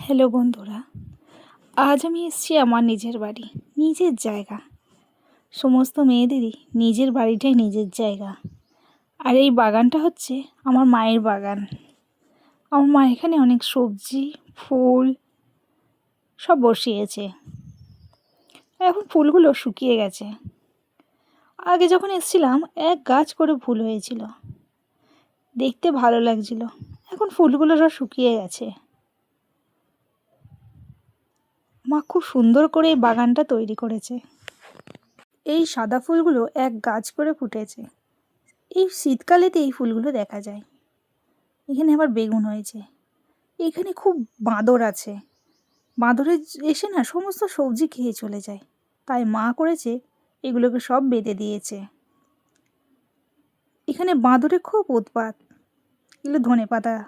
Hello বন্ধুরা, আজ আমি এসেছি আমার নিজের বাড়ি, নিজের জায়গা। সমস্ত মেয়েদেরই নিজের বাড়িটাই নিজের জায়গা। আর এই বাগানটা হচ্ছে আমার মায়ের বাগান। আমার মা এখানে অনেক সবজি, ফুল সব বসিয়েছে। এখন ফুলগুলো শুকিয়ে গেছে। আগে যখন এসেছিলাম এক গাছ করে ফুল হয়েছিল, দেখতে ভালো লাগছিল। এখন ফুলগুলো সব শুকিয়ে গেছে। মা খুব সুন্দর করে এই বাগানটা তৈরি করেছে। এই সাদা ফুলগুলো এক গাছ করে ফুটেছে। এই শীতকালেতে এই ফুলগুলো দেখা যায়। এখানে আবার বেগুন হয়েছে। এখানে খুব বাঁদর আছে। বাঁদরে এসে না সমস্ত সবজি খেয়ে চলে যায়। তাই মা করেছে এগুলোকে সব বেঁধে দিয়েছে। এখানে বাঁদরে খুব উৎপাত। এগুলো ধনেপাতা